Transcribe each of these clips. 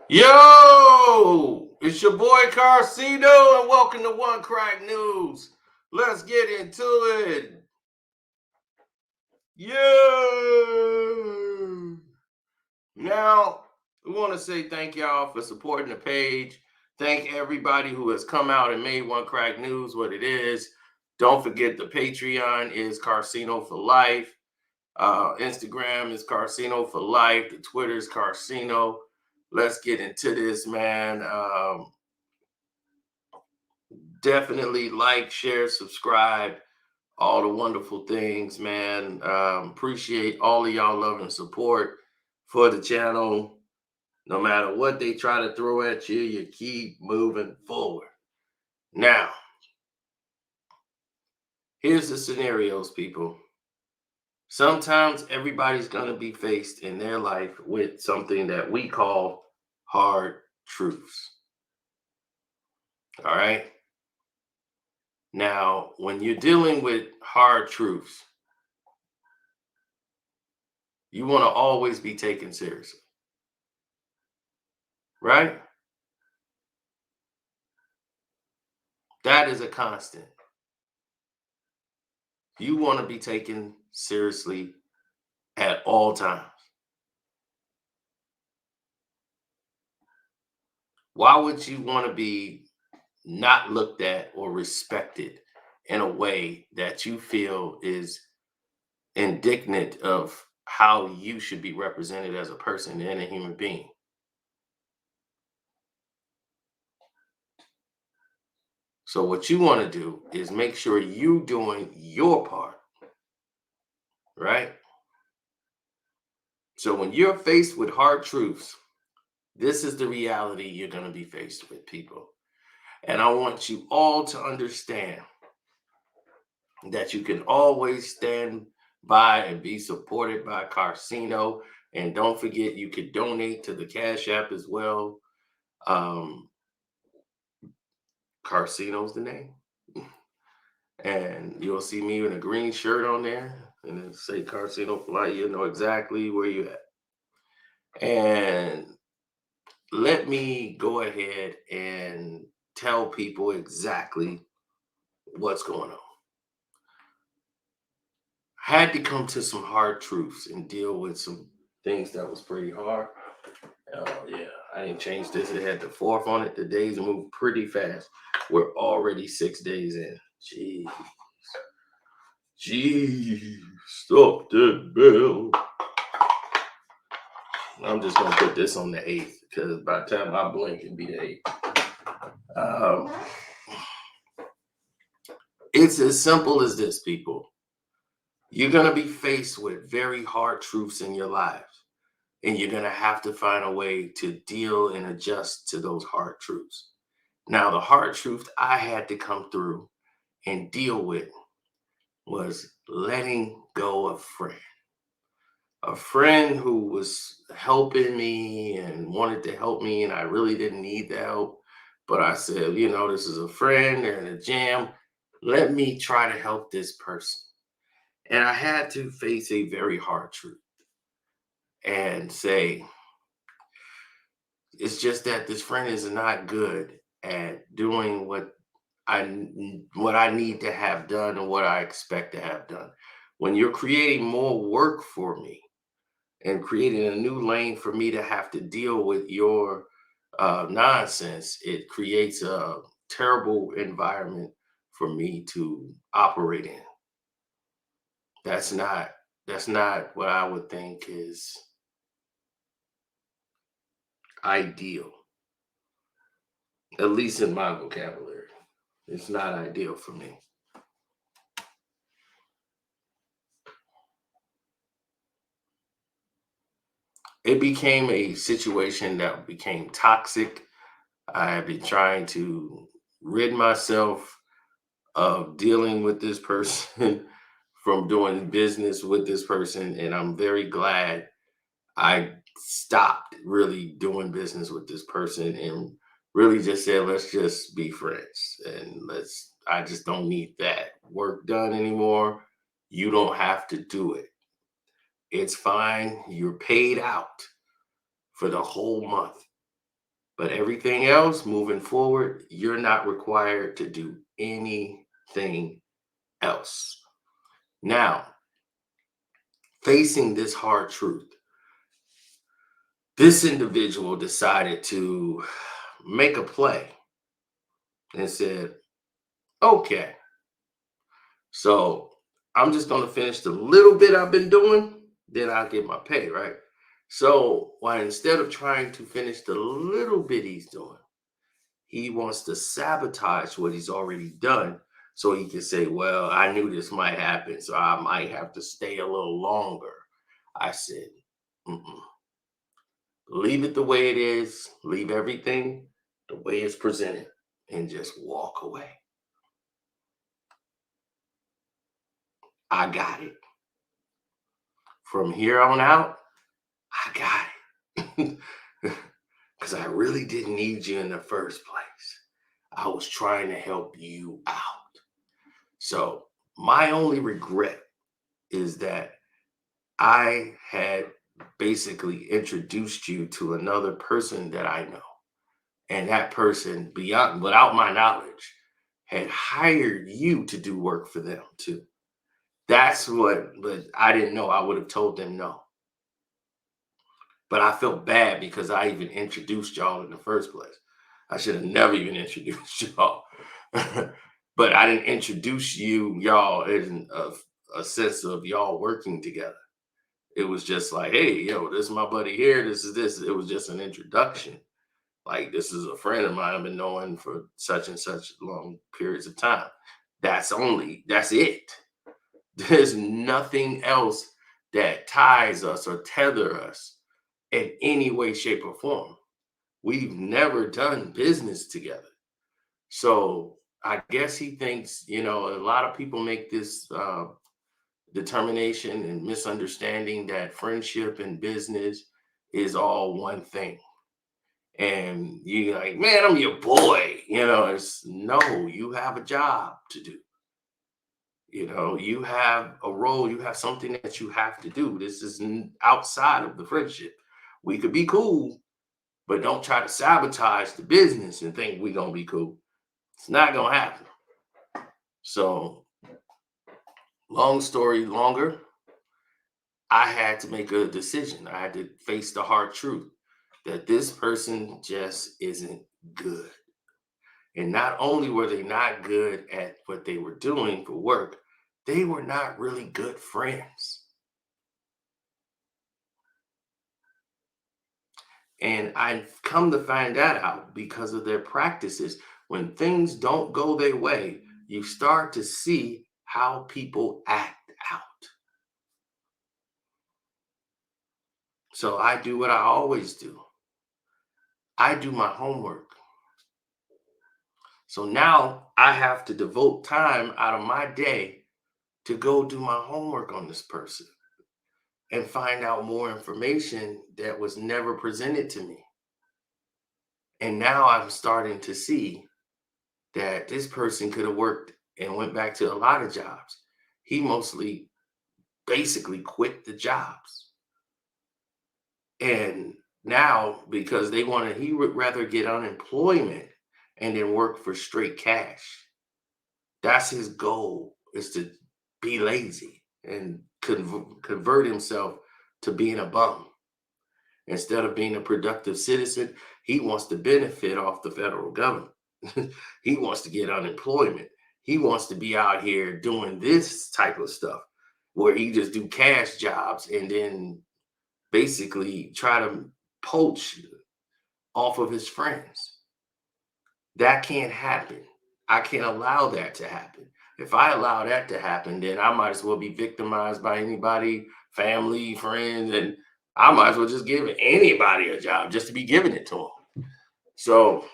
Yo, it's your boy Carcino, and welcome to One Crack News. Let's get into it. Yeah. Now, we want to say thank y'all for supporting the page. Thank everybody who has come out and made One Crack News what it is. Don't forget the Patreon is Carcino for Life. Instagram is Carcino for Life. The Twitter is Carcino. Let's get into this, man. Definitely like, share, subscribe, all the wonderful things, man. Appreciate all of y'all love and support for the channel. No matter what they try to throw at you, you keep moving forward. Now, here's the scenarios, people. Sometimes everybody's going to be faced in their life with something that we call hard truths. All right. Now, when you're dealing with hard truths, you want to always be taken seriously, right? That is a constant. You want to be taken seriously at all times. Why would you want to be not looked at or respected in a way that you feel is indignant of how you should be represented as a person and a human being? So what you want to do is make sure you doing your part, right? So when you're faced with hard truths, this is the reality you're going to be faced with, people. And I want you all to understand that you can always stand by and be supported by Carcino. And don't forget, you can donate to the Cash App as well. Um, Carcino's the name. And you'll see me in a green shirt on there. And it say Carcino Flight. You'll know exactly where you're at. And let me go ahead and tell people exactly what's going on. Had to come to some hard truths and deal with some things that was pretty hard. Oh yeah, I didn't change this. It had the fourth on it. The days move pretty fast. We're already 6 days in. Jeez. Jeez. Stop that bell. I'm just gonna put this on the 8th because by the time I blink, it'll be the 8th. It's as simple as this, people. You're gonna be faced with very hard truths in your lives, and you're gonna have to find a way to deal and adjust to those hard truths. Now, the hard truth I had to come through and deal with was letting go of friend. A friend who was helping me and wanted to help me, and I really didn't need the help. But I said, this is a friend, they're in a jam. Let me try to help this person. And I had to face a very hard truth and say, it's just that this friend is not good at doing what I need to have done and what I expect to have done. When you're creating more work for me and creating a new lane for me to have to deal with your nonsense, it creates a terrible environment for me to operate in. That's not what I would think is ideal, at least in my vocabulary. It's not ideal for me. It became a situation that became toxic. I have been trying to rid myself of dealing with this person from doing business with this person. And I'm very glad I stopped really doing business with this person and really just said, let's just be friends. And I just don't need that work done anymore. You don't have to do it. It's fine. You're paid out for the whole month. But everything else moving forward, you're not required to do anything else. Now, facing this hard truth, this individual decided to make a play and said, okay, so I'm just going to finish the little bit I've been doing, then I'll get my pay, right? So, why instead of trying to finish the little bit he's doing, he wants to sabotage what he's already done so he can say, well, I knew this might happen, so I might have to stay a little longer. I said, mm-mm. Leave it the way it is, leave everything the way it's presented, and just walk away. I got it. From here on out, I got it. Because I really didn't need you in the first place. I was trying to help you out. So, my only regret is that I had basically introduced you to another person that I know. And that person, beyond without my knowledge, had hired you to do work for them too. That's what, but I didn't know. I would have told them no. But I felt bad because I even introduced y'all in the first place. I should have never even introduced y'all. But I didn't introduce y'all in a sense of y'all working together. It was just like, hey, yo, this is my buddy here. This is this. It was just an introduction. Like, this is a friend of mine I've been knowing for such and such long periods of time. That's it. There's nothing else that ties us or tether us in any way, shape, or form. We've never done business together. So I guess he thinks, a lot of people make this determination and misunderstanding that friendship and business is all one thing. And you're like, man, I'm your boy. It's no, you have a job to do. You have a role, you have something that you have to do. This is outside of the friendship. We could be cool, but don't try to sabotage the business and think we're going to be cool. It's not going to happen. So, long story longer, I had to make a decision. I had to face the hard truth that this person just isn't good. And not only were they not good at what they were doing for work, they were not really good friends. And I've come to find that out because of their practices. When things don't go their way, you start to see how people act out. So I do what I always do. I do my homework. So now I have to devote time out of my day to go do my homework on this person and find out more information that was never presented to me. And now I'm starting to see that this person could have worked and went back to a lot of jobs. He mostly basically quit the jobs. And now, because he would rather get unemployment and then work for straight cash. That's his goal, is to be lazy and convert himself to being a bum. Instead of being a productive citizen, he wants to benefit off the federal government. He wants to get unemployment. He wants to be out here doing this type of stuff where he just do cash jobs and then basically try to poach off of his friends. That can't happen. I can't allow that to happen. If I allow that to happen, then I might as well be victimized by anybody, family, friends, and I might as well just give anybody a job just to be giving it to them. So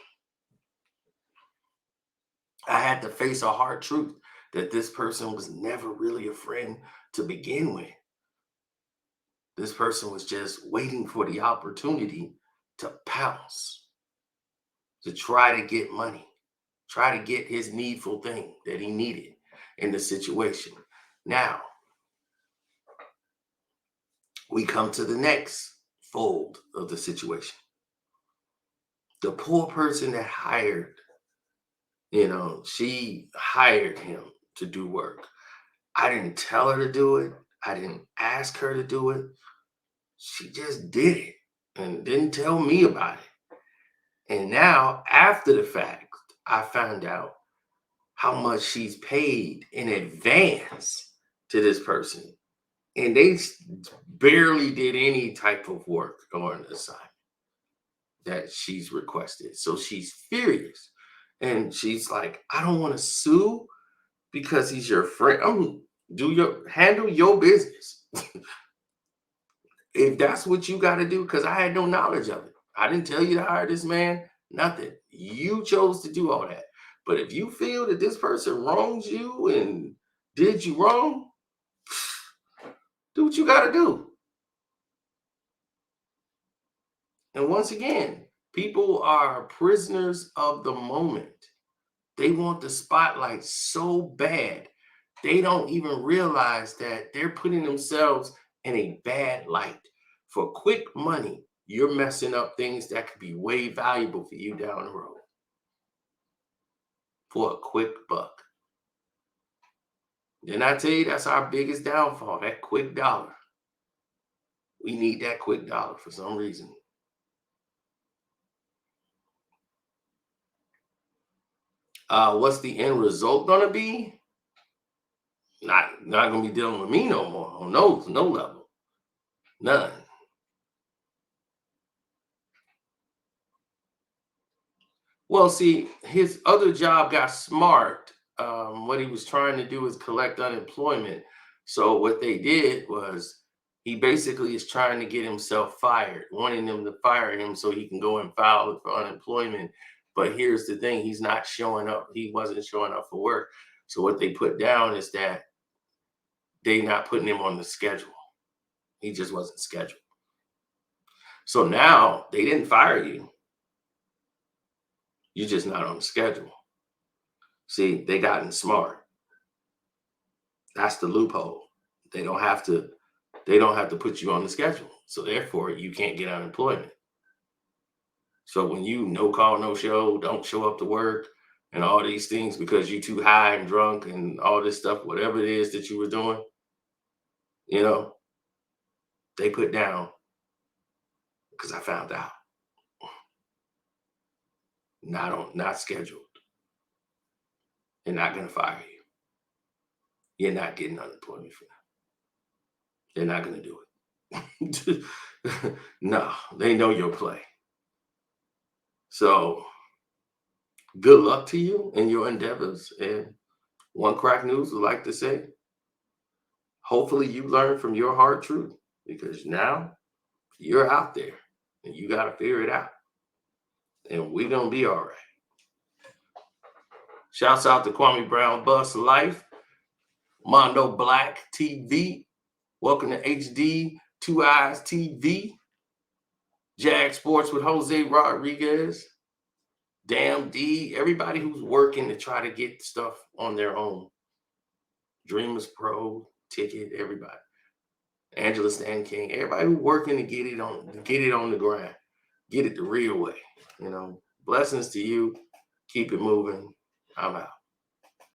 I had to face a hard truth that this person was never really a friend to begin with. This person was just waiting for the opportunity to pounce, to try to get money, try to get his needful thing that he needed in the situation. Now, we come to the next fold of the situation. The poor person that hired, she hired him to do work. I didn't tell her to do it. I didn't ask her to do it. She just did it and didn't tell me about it. And now, after the fact, I found out how much she's paid in advance to this person. And they barely did any type of work on the assignment that she's requested. So she's furious. And she's like, I don't want to sue because he's your friend. Handle your business. If that's what you got to do, because I had no knowledge of it. I didn't tell you to hire this man, nothing. You chose to do all that. But if you feel that this person wrongs you and did you wrong, do what you got to do. And once again, people are prisoners of the moment. They want the spotlight so bad, they don't even realize that they're putting themselves in a bad light. For quick money, you're messing up things that could be way valuable for you down the road. For a quick buck. Didn't I tell you that's our biggest downfall, that quick dollar? We need that quick dollar for some reason. What's the end result gonna be? Not gonna be dealing with me no more on no level. None. Well, see, his other job got smart. What he was trying to do is collect unemployment. So what they did was he basically is trying to get himself fired, wanting them to fire him so he can go and file for unemployment. But here's the thing, he's not showing up. He wasn't showing up for work. So what they put down is that they not putting him on the schedule. He just wasn't scheduled. So now they didn't fire you. You're just not on the schedule. See, they gotten smart. That's the loophole. They don't have to put you on the schedule. So therefore you can't get unemployment. So when you no call, no show, don't show up to work and all these things because you're too high and drunk and all this stuff, whatever it is that you were doing, you know, they put down because I found out. Not scheduled. They're not gonna fire you. You're not getting unemployment for that. They're not gonna do it. No, they know your play. So good luck to you in your endeavors. And One Crack News would like to say, hopefully you learn from your hard truth because now you're out there and you got to figure it out. And we're going to be all right. Shouts out to Kwame Brown Bus Life, Mondo Black TV. Welcome to HD Two Eyes TV. Jag Sports with Jose Rodriguez. Damn D, everybody who's working to try to get stuff on their own. Dreamers Pro, Ticket, everybody. Angela Stan King, everybody who's working to get it on the ground. Get it the real way. Blessings to you. Keep it moving. I'm out.